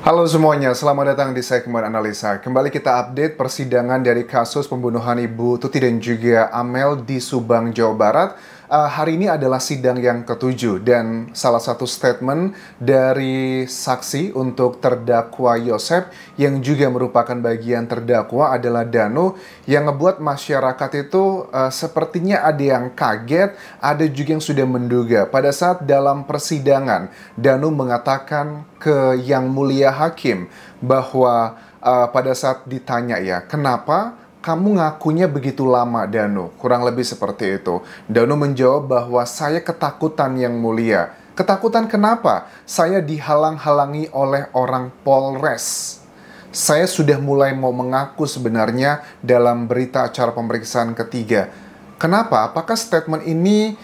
Halo semuanya, selamat datang di segmen analisa. Kembali kita update persidangan dari kasus pembunuhan Ibu Tuti dan juga Amel di Subang, Jawa Barat. Hari ini adalah sidang yang ketujuh dan salah satu statement dari saksi untuk terdakwa Yosep yang juga merupakan bagian terdakwa adalah Danu yang ngebuat masyarakat itu sepertinya ada yang kaget, ada juga yang sudah menduga. Pada saat dalam persidangan, Danu mengatakan ke Yang Mulia Hakim bahwa pada saat ditanya ya, kenapa kamu ngakunya begitu lama, Danu? Kurang lebih seperti itu. Danu menjawab bahwa saya ketakutan, Yang Mulia. Ketakutan kenapa? Saya dihalang-halangi oleh orang Polres. Saya sudah mulai mau mengaku sebenarnya dalam berita acara pemeriksaan ketiga. Kenapa? Apakah statement ini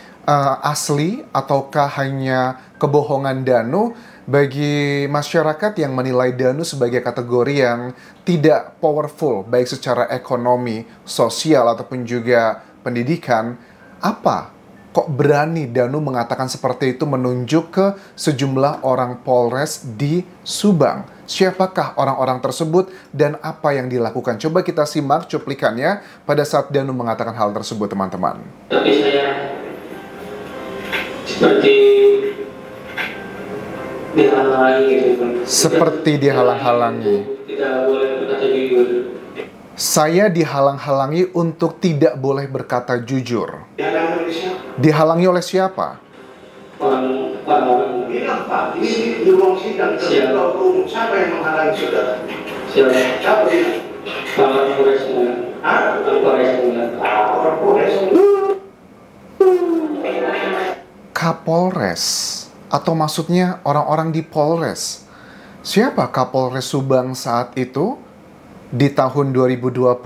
asli ataukah hanya kebohongan Danu? Bagi masyarakat yang menilai Danu sebagai kategori yang tidak powerful, baik secara ekonomi, sosial, ataupun juga pendidikan, apa? Kok berani Danu mengatakan seperti itu menunjuk ke sejumlah orang Polres di Subang? Siapakah orang-orang tersebut dan apa yang dilakukan? Coba kita simak cuplikannya pada saat Danu mengatakan hal tersebut, teman-teman. Tapi saya seperti dihalang-halangi gitu. Seperti dihalang-halangi. Tidak boleh berkata jujur. Saya dihalang-halangi untuk tidak boleh berkata jujur. Dihalangi oleh siapa? Orang bilang Pak, di ruang sidang terbuka umum, siapa yang menghalangi saudara? Siapa bilang? Pak Polres Orang Polres. Kapolres, atau maksudnya orang-orang di Polres. Siapa Kapolres Subang saat itu di tahun 2021?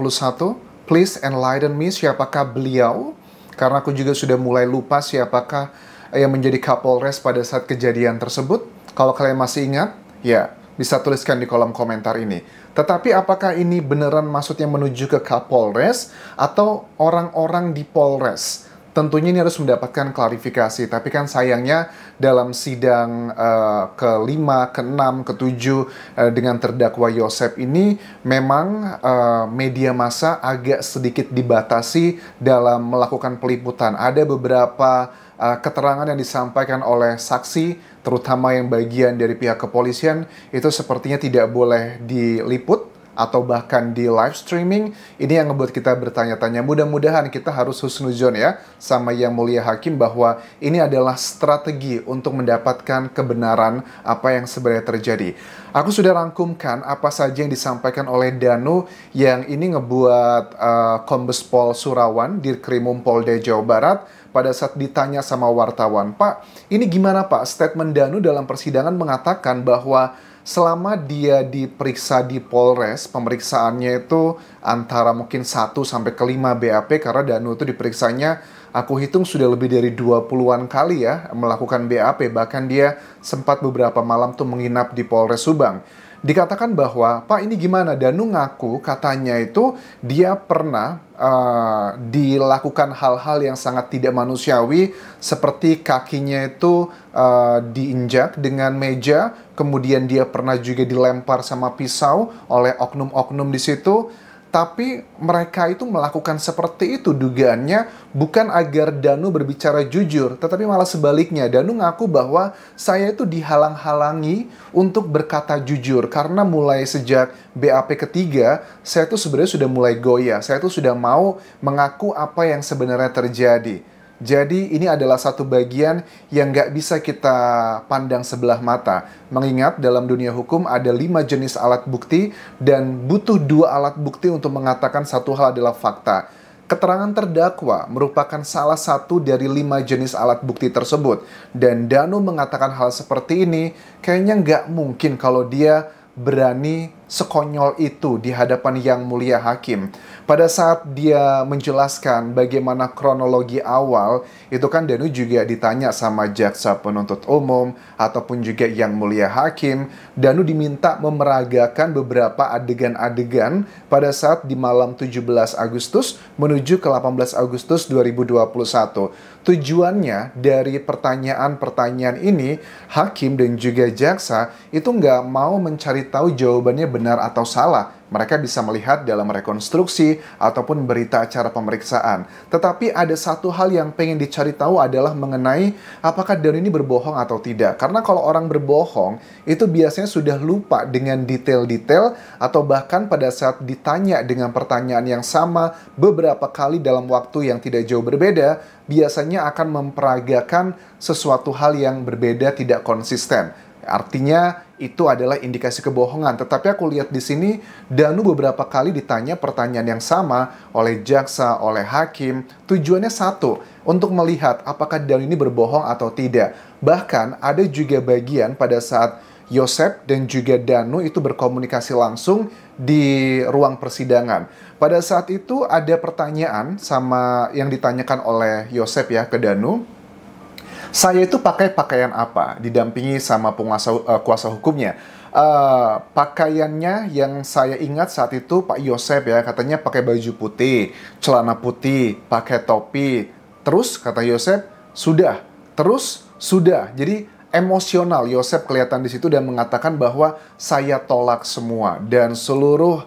Please enlighten me, siapakah beliau? Karena aku juga sudah mulai lupa siapakah yang menjadi Kapolres pada saat kejadian tersebut. Kalau kalian masih ingat, ya bisa tuliskan di kolom komentar ini. Tetapi apakah ini beneran maksudnya menuju ke Kapolres atau orang-orang di Polres? Tentunya ini harus mendapatkan klarifikasi, tapi kan sayangnya dalam sidang ke-5, ke-6, ke-7 dengan terdakwa Yosep ini memang media massa agak sedikit dibatasi dalam melakukan peliputan. Ada beberapa keterangan yang disampaikan oleh saksi, terutama yang bagian dari pihak kepolisian, itu sepertinya tidak boleh diliput atau bahkan di live streaming. Ini yang membuat kita bertanya-tanya. Mudah-mudahan kita harus husnuzon ya sama Yang Mulia Hakim bahwa ini adalah strategi untuk mendapatkan kebenaran apa yang sebenarnya terjadi. Aku sudah rangkumkan apa saja yang disampaikan oleh Danu yang ini ngebuat Kombes Pol Surawan di Krimum Polda Jawa Barat pada saat ditanya sama wartawan, Pak, ini gimana Pak? Statement Danu dalam persidangan mengatakan bahwa selama dia diperiksa di Polres, pemeriksaannya itu antara mungkin 1 sampai ke 5 BAP karena Danu itu diperiksanya aku hitung sudah lebih dari 20-an kali ya melakukan BAP, bahkan dia sempat beberapa malam tuh menginap di Polres Subang. Dikatakan bahwa, Pak ini gimana? Danu ngaku katanya itu dia pernah dilakukan hal-hal yang sangat tidak manusiawi seperti kakinya itu diinjak dengan meja, kemudian dia pernah juga dilempar sama pisau oleh oknum-oknum di situ. Tapi mereka itu melakukan seperti itu dugaannya bukan agar Danu berbicara jujur, tetapi malah sebaliknya. Danu ngaku bahwa saya itu dihalang-halangi untuk berkata jujur karena mulai sejak BAP ketiga, saya itu sebenarnya sudah mulai goyah. Saya itu sudah mau mengaku apa yang sebenarnya terjadi. Jadi ini adalah satu bagian yang nggak bisa kita pandang sebelah mata. Mengingat dalam dunia hukum ada 5 jenis alat bukti dan butuh 2 alat bukti untuk mengatakan satu hal adalah fakta. Keterangan terdakwa merupakan salah satu dari 5 jenis alat bukti tersebut. Dan Danu mengatakan hal seperti ini, kayaknya nggak mungkin kalau dia berani sekonyol itu di hadapan yang mulia hakim? Pada saat dia menjelaskan bagaimana kronologi awal, itu kan Danu juga ditanya sama jaksa penuntut umum ataupun juga yang mulia hakim. Danu diminta memeragakan beberapa adegan-adegan pada saat di malam 17 Agustus menuju ke 18 Agustus 2021. Tujuannya dari pertanyaan-pertanyaan ini, hakim dan juga jaksa itu nggak mau mencari tahu jawabannya benar atau salah. Mereka bisa melihat dalam rekonstruksi ataupun berita acara pemeriksaan. Tetapi ada satu hal yang pengen dicari tahu adalah mengenai apakah Danu ini berbohong atau tidak. Karena kalau orang berbohong, itu biasanya sudah lupa dengan detail-detail atau bahkan pada saat ditanya dengan pertanyaan yang sama beberapa kali dalam waktu yang tidak jauh berbeda, biasanya akan memperagakan sesuatu hal yang berbeda, tidak konsisten. Artinya itu adalah indikasi kebohongan. Tetapi aku lihat di sini Danu beberapa kali ditanya pertanyaan yang sama oleh jaksa, oleh hakim. Tujuannya satu, untuk melihat apakah Danu ini berbohong atau tidak. Bahkan ada juga bagian pada saat Yosef dan juga Danu itu berkomunikasi langsung di ruang persidangan. Pada saat itu ada pertanyaan sama yang ditanyakan oleh Yosef ya ke Danu. Saya itu pakai pakaian apa? Didampingi sama kuasa hukumnya. Pakaiannya yang saya ingat saat itu Pak Yosef ya, katanya pakai baju putih, celana putih, pakai topi. Terus kata Yosef, sudah. Terus sudah. Jadi emosional Yosef kelihatan di situ dan mengatakan bahwa saya tolak semua. Dan seluruh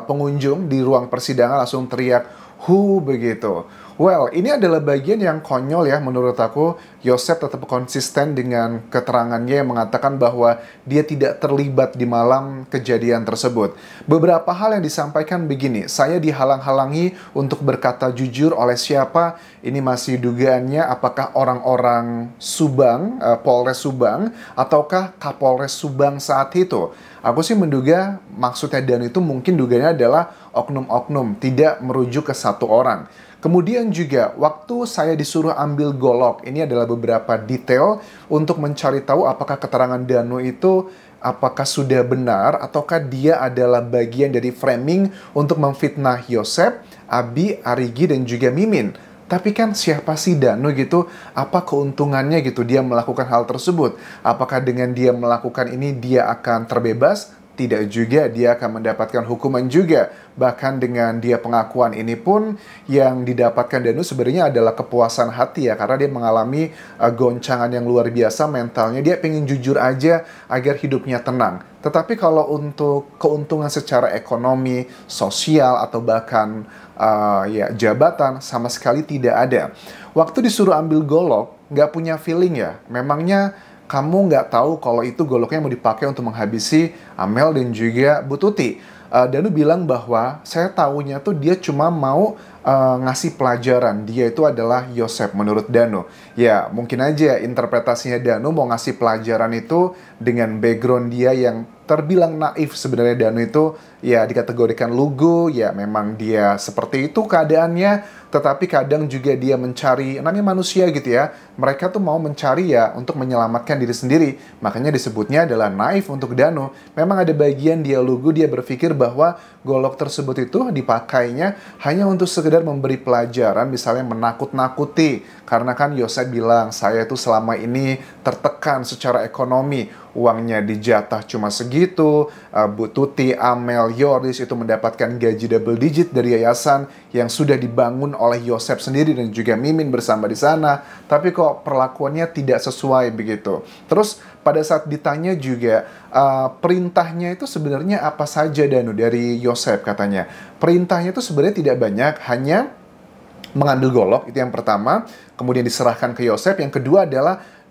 pengunjung di ruang persidangan langsung teriak, "Hu," begitu. Well, ini adalah bagian yang konyol ya menurut aku. Yosef tetap konsisten dengan keterangannya yang mengatakan bahwa dia tidak terlibat di malam kejadian tersebut. Beberapa hal yang disampaikan begini, saya dihalang-halangi untuk berkata jujur oleh siapa? Ini masih dugaannya apakah orang-orang Subang, Polres Subang, ataukah Kapolres Subang saat itu? Aku sih menduga maksudnya Dan itu mungkin dugaannya adalah oknum-oknum, tidak merujuk ke satu orang. Kemudian juga waktu saya disuruh ambil golok, ini adalah beberapa detail untuk mencari tahu apakah keterangan Danu itu apakah sudah benar ataukah dia adalah bagian dari framing untuk memfitnah Yosef, Abi, Arigi, dan juga Mimin. Tapi kan siapa sih Danu gitu? Apa keuntungannya gitu dia melakukan hal tersebut? Apakah dengan dia melakukan ini dia akan terbebas? Tidak juga, dia akan mendapatkan hukuman juga. Bahkan dengan dia pengakuan ini pun yang didapatkan Danu sebenarnya adalah kepuasan hati ya. Karena dia mengalami goncangan yang luar biasa mentalnya. Dia pengen jujur aja agar hidupnya tenang. Tetapi kalau untuk keuntungan secara ekonomi, sosial, atau bahkan ya jabatan sama sekali tidak ada. Waktu disuruh ambil golok, nggak punya feeling ya. Memangnya kamu nggak tahu kalau itu goloknya mau dipakai untuk menghabisi Amel dan juga Bu Tuti. Danu bilang bahwa saya tahunya tuh dia cuma mau ngasih pelajaran. Dia itu adalah Yosef menurut Danu. Ya mungkin aja interpretasinya Danu mau ngasih pelajaran itu dengan background dia yang terbilang naif. Sebenarnya Danu itu ya dikategorikan lugu, ya memang dia seperti itu keadaannya. Tetapi kadang juga dia mencari, namanya manusia gitu ya. Mereka tuh mau mencari ya untuk menyelamatkan diri sendiri. Makanya disebutnya adalah naif untuk Danu. Memang ada bagian dia lugu, dia berpikir bahwa golok tersebut itu dipakainya hanya untuk sekedar memberi pelajaran, misalnya menakut-nakuti. Karena kan Yosef bilang, saya itu selama ini tertekan secara ekonomi. Uangnya dijatah cuma segitu, Bu Tuti, Amel, Yoris itu mendapatkan gaji double digit dari yayasan yang sudah dibangun oleh Yosef sendiri dan juga Mimin bersama di sana. Tapi kok perlakuannya tidak sesuai begitu. Terus pada saat ditanya juga, perintahnya itu sebenarnya apa saja Danu dari Yosef katanya. Perintahnya itu sebenarnya tidak banyak, hanya mengambil golok, itu yang pertama. Kemudian diserahkan ke Yosef. Yang kedua adalah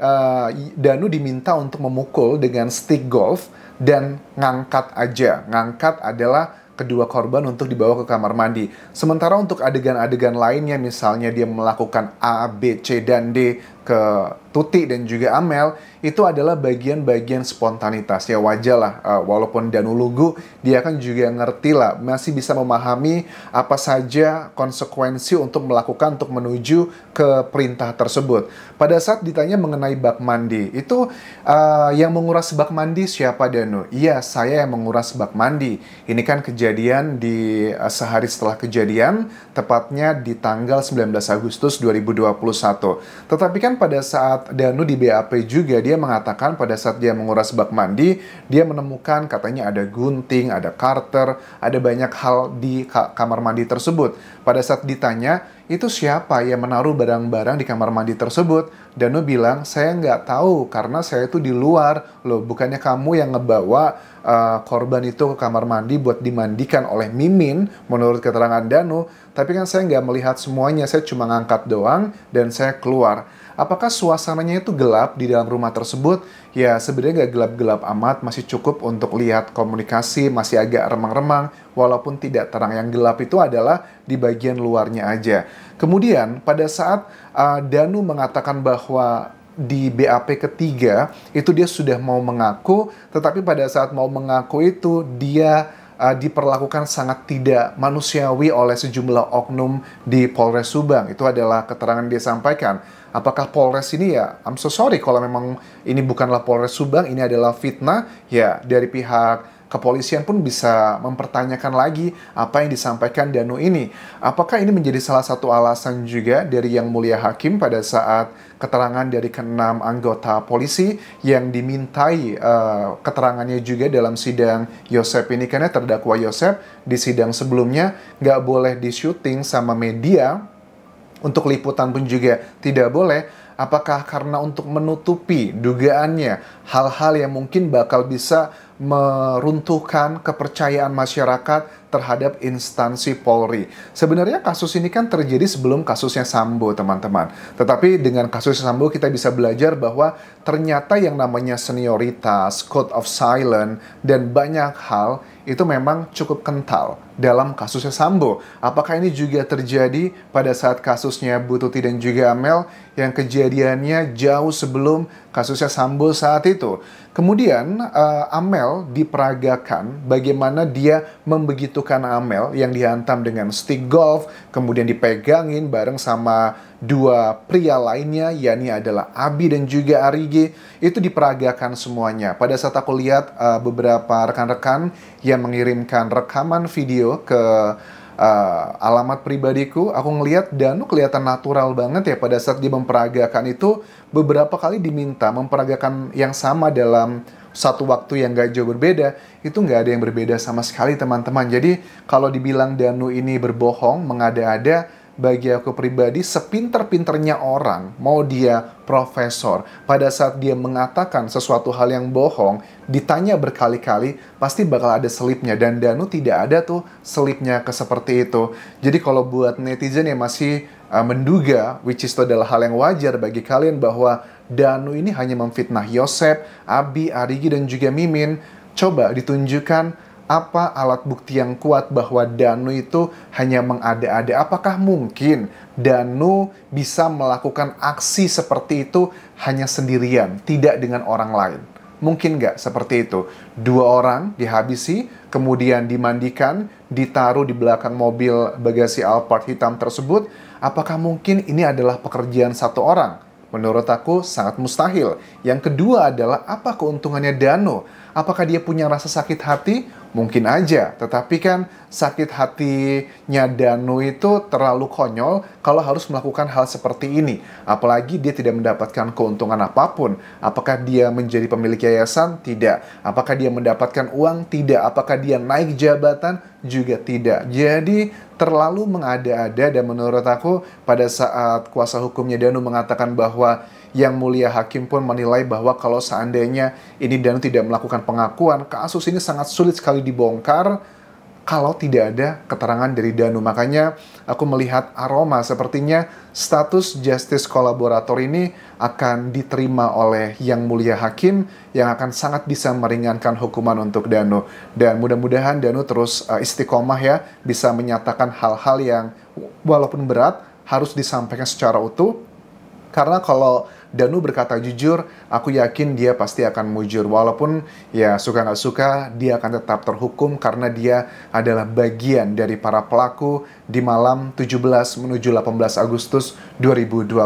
Danu diminta untuk memukul dengan stick golf dan ngangkat aja. Ngangkat adalah kedua korban untuk dibawa ke kamar mandi. Sementara untuk adegan-adegan lainnya, misalnya dia melakukan A, B, C, dan D, ke Tuti dan juga Amel itu adalah bagian-bagian spontanitas. Ya wajar lah, walaupun Danu lugu, dia kan juga ngerti lah, masih bisa memahami apa saja konsekuensi untuk melakukan, untuk menuju ke perintah tersebut. Pada saat ditanya mengenai bak mandi, itu yang menguras bak mandi siapa Danu? Iya, saya yang menguras bak mandi. Ini kan kejadian di sehari setelah kejadian, tepatnya di tanggal 19 Agustus 2021. Tetapi kan pada saat Danu di BAP juga, dia mengatakan pada saat dia menguras bak mandi, dia menemukan katanya ada gunting, ada karter, ada banyak hal di kamar mandi tersebut. Pada saat ditanya, itu siapa yang menaruh barang-barang di kamar mandi tersebut? Danu bilang, saya nggak tahu karena saya itu di luar. Loh, bukannya kamu yang ngebawa korban itu ke kamar mandi buat dimandikan oleh Mimin, menurut keterangan Danu. Tapi kan saya nggak melihat semuanya, saya cuma ngangkat doang dan saya keluar. Apakah suasananya itu gelap di dalam rumah tersebut? Ya sebenarnya nggak gelap-gelap amat, masih cukup untuk lihat komunikasi, masih agak remang-remang, walaupun tidak terang. Yang gelap itu adalah di bagian luarnya aja. Kemudian pada saat Danu mengatakan bahwa di BAP ketiga, itu dia sudah mau mengaku, tetapi pada saat mau mengaku itu dia diperlakukan sangat tidak manusiawi oleh sejumlah oknum di Polres Subang. Itu adalah keterangan dia sampaikan. Apakah Polres ini ya, I'm so sorry kalau memang ini bukanlah Polres Subang, ini adalah fitnah, ya dari pihak kepolisian pun bisa mempertanyakan lagi apa yang disampaikan Danu ini. Apakah ini menjadi salah satu alasan juga dari Yang Mulia Hakim pada saat keterangan dari ke-6 anggota polisi yang dimintai keterangannya juga dalam sidang Yosep ini, karena terdakwa Yosep di sidang sebelumnya nggak boleh di-syuting sama media, untuk liputan pun juga tidak boleh. Apakah karena untuk menutupi dugaannya hal-hal yang mungkin bakal bisa meruntuhkan kepercayaan masyarakat terhadap instansi Polri? Sebenarnya kasus ini kan terjadi sebelum kasusnya Sambo, teman-teman. Tetapi dengan kasusnya Sambo kita bisa belajar bahwa ternyata yang namanya senioritas, code of silence, dan banyak hal itu memang cukup kental dalam kasusnya Sambo. Apakah ini juga terjadi pada saat kasusnya Bu Tuti dan juga Amel yang kejadiannya jauh sebelum kasusnya Sambo saat itu? Kemudian Amel diperagakan bagaimana dia membegitukan Amel yang dihantam dengan stick golf, kemudian dipegangin bareng sama dua pria lainnya, yakni adalah Abi dan juga Arigi. Itu diperagakan semuanya. Pada saat aku lihat beberapa rekan-rekan yang mengirimkan rekaman video ke alamat pribadiku, aku ngelihat Danu kelihatan natural banget ya pada saat dia memperagakan itu. Beberapa kali diminta memperagakan yang sama dalam satu waktu yang gak jauh berbeda, itu nggak ada yang berbeda sama sekali, teman-teman. Jadi kalau dibilang Danu ini berbohong, mengada-ada, bagi aku pribadi, sepinter-pinternya orang, mau dia profesor, pada saat dia mengatakan sesuatu hal yang bohong, ditanya berkali-kali, pasti bakal ada selipnya. Dan Danu tidak ada tuh selipnya ke seperti itu. Jadi kalau buat netizen yang masih menduga, which is itu adalah hal yang wajar bagi kalian, bahwa Danu ini hanya memfitnah Yosep, Abi, Arigi, dan juga Mimin, coba ditunjukkan apa alat bukti yang kuat bahwa Danu itu hanya mengada-ada. Apakah mungkin Danu bisa melakukan aksi seperti itu hanya sendirian, tidak dengan orang lain? Mungkin nggak seperti itu? Dua orang dihabisi, kemudian dimandikan, ditaruh di belakang mobil bagasi Alphard hitam tersebut. Apakah mungkin ini adalah pekerjaan satu orang? Menurut aku sangat mustahil. Yang kedua adalah, apa keuntungannya Danu? Apakah dia punya rasa sakit hati? Mungkin aja, tetapi kan sakit hatinya Danu itu terlalu konyol kalau harus melakukan hal seperti ini. Apalagi dia tidak mendapatkan keuntungan apapun. Apakah dia menjadi pemilik yayasan? Tidak. Apakah dia mendapatkan uang? Tidak. Apakah dia naik jabatan? Juga tidak. Jadi terlalu mengada-ada, dan menurut aku pada saat kuasa hukumnya Danu mengatakan bahwa Yang Mulia Hakim pun menilai bahwa kalau seandainya ini Danu tidak melakukan pengakuan, kasus ini sangat sulit sekali dibongkar kalau tidak ada keterangan dari Danu. Makanya aku melihat aroma sepertinya status justice kolaborator ini akan diterima oleh Yang Mulia Hakim yang akan sangat bisa meringankan hukuman untuk Danu. Dan mudah-mudahan Danu terus istiqomah ya, bisa menyatakan hal-hal yang walaupun berat harus disampaikan secara utuh. Karena kalau Danu berkata jujur, aku yakin dia pasti akan mujur. Walaupun ya suka nggak suka, dia akan tetap terhukum karena dia adalah bagian dari para pelaku di malam 17 menuju 18 Agustus 2021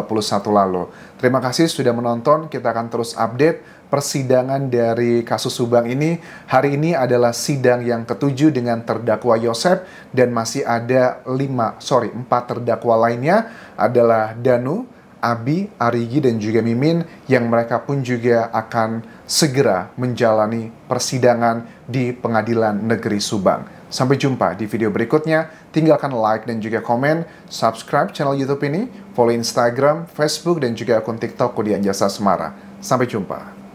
lalu. Terima kasih sudah menonton, kita akan terus update persidangan dari kasus Subang ini. Hari ini adalah sidang yang ketujuh dengan terdakwa Yosep dan masih ada 4 terdakwa lainnya adalah Danu, Abi, Arigi, dan juga Mimin yang mereka pun juga akan segera menjalani persidangan di Pengadilan Negeri Subang. Sampai jumpa di video berikutnya. Tinggalkan like dan juga komen, subscribe channel YouTube ini, follow Instagram, Facebook, dan juga akun TikTok Kodian Jasa Semara. Sampai jumpa.